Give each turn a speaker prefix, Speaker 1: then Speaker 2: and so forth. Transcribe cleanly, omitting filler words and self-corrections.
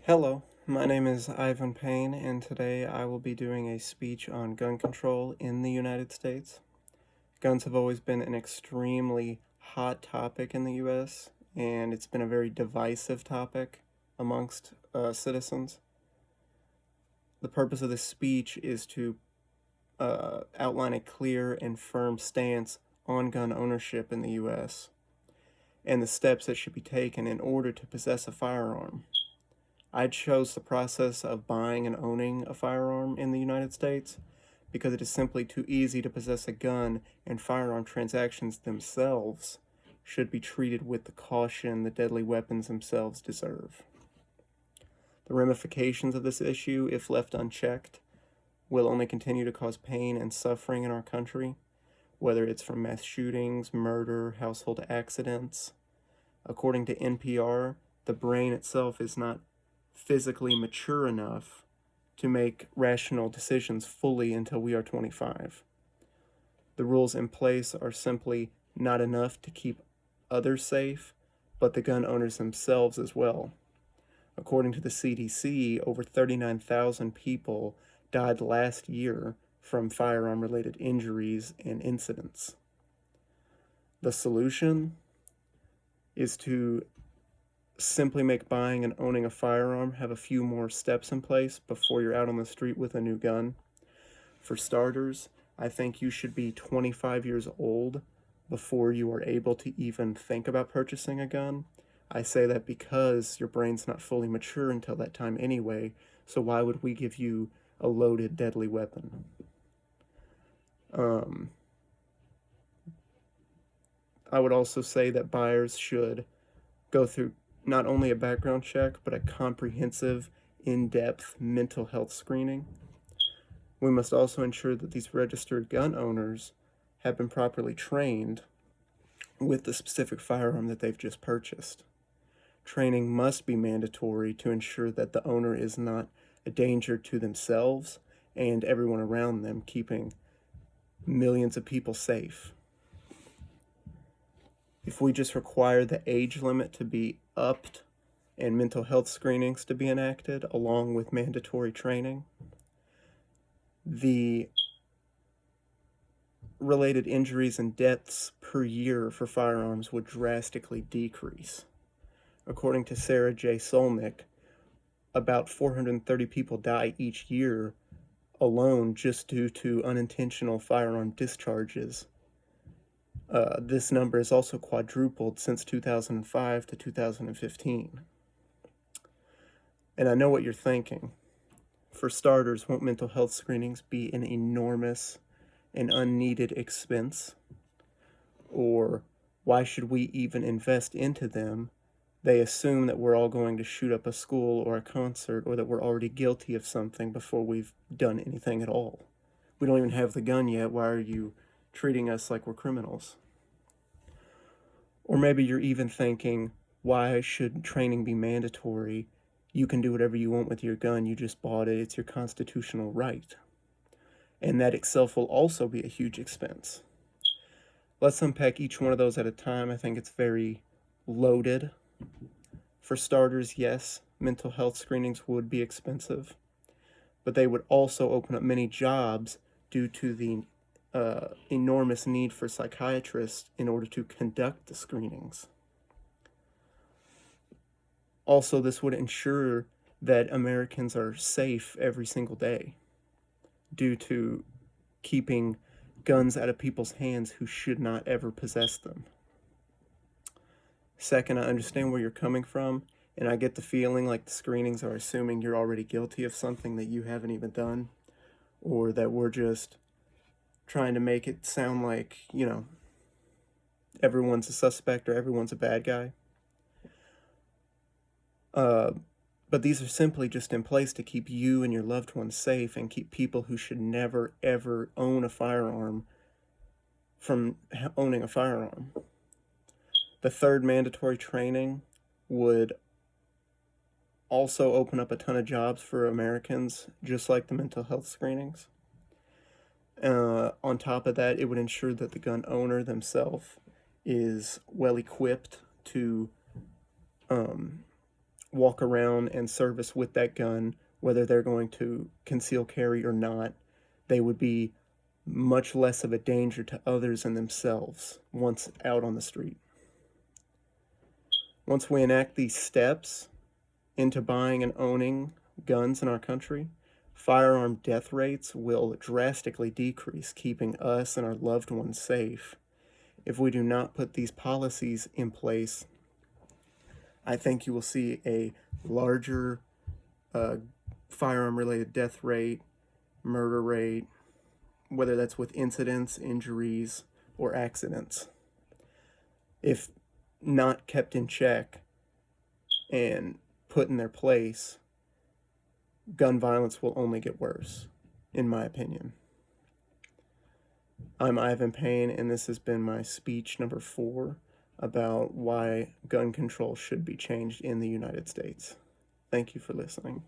Speaker 1: Hello, my name is Ivan Payne, and today I will be doing a speech on gun control in the United States. Guns have always been an extremely hot topic in the US, and it's been a very divisive topic amongst citizens. The purpose of this speech is to outline a clear and firm stance on gun ownership in the US and the steps that should be taken in order to possess a firearm. I chose the process of buying and owning a firearm in the United States because it is simply too easy to possess a gun, and firearm transactions themselves should be treated with the caution the deadly weapons themselves deserve. The ramifications of this issue, if left unchecked, will only continue to cause pain and suffering in our country, whether it's from mass shootings, murder, household accidents. According to NPR, the brain itself is not physically mature enough to make rational decisions fully until we are 25. The rules in place are simply not enough to keep others safe, but the gun owners themselves as well. According to the CDC, over 39,000 people died last year from firearm related injuries and incidents. The solution is to simply make buying and owning a firearm have a few more steps in place before you're out on the street with a new gun. For starters, I think you should be 25 years old before you are able to even think about purchasing a gun. I say that because your brain's not fully mature until that time anyway, so why would we give you a loaded, deadly weapon? I would also say that buyers should go through not only a background check, but a comprehensive, in-depth mental health screening. We must also ensure that these registered gun owners have been properly trained with the specific firearm that they've just purchased. Training must be mandatory to ensure that the owner is not a danger to themselves and everyone around them, keeping millions of people safe. If we just require the age limit to be upped and mental health screenings to be enacted along with mandatory training, the related injuries and deaths per year for firearms would drastically decrease. According to Sarah J. Solnick, about 430 people die each year alone just due to unintentional firearm discharges. This number has also quadrupled since 2005 to 2015. And I know what you're thinking. For starters, won't mental health screenings be an enormous and unneeded expense? Or why should we even invest into them? They assume that we're all going to shoot up a school or a concert, or that we're already guilty of something before we've done anything at all. We don't even have the gun yet. Why are you treating us like we're criminals? Or maybe you're even thinking, why should training be mandatory? You can do whatever you want with your gun. You just bought it. It's your constitutional right. And that itself will also be a huge expense. Let's unpack each one of those at a time. I think it's very loaded. For starters, yes, mental health screenings would be expensive, but they would also open up many jobs due to the enormous need for psychiatrists in order to conduct the screenings. Also, this would ensure that Americans are safe every single day due to keeping guns out of people's hands who should not ever possess them. Second, I understand where you're coming from, and I get the feeling like the screenings are assuming you're already guilty of something that you haven't even done, or that we're just trying to make it sound like, everyone's a suspect or everyone's a bad guy. But these are simply just in place to keep you and your loved ones safe and keep people who should never, ever own a firearm from owning a firearm. The third mandatory training would also open up a ton of jobs for Americans, just like the mental health screenings. On top of that, it would ensure that the gun owner themselves is well equipped to walk around and service with that gun, whether they're going to conceal carry or not, they would be much less of a danger to others and themselves once out on the street. Once we enact these steps into buying and owning guns in our country, firearm death rates will drastically decrease, keeping us and our loved ones safe. If we do not put these policies in place, I think you will see a larger firearm-related death rate, murder rate, whether that's with incidents, injuries, or accidents. If not kept in check and put in their place, gun violence will only get worse, in my opinion. I'm Ivan Payne, and this has been my speech number 4 about why gun control should be changed in the United States. Thank you for listening.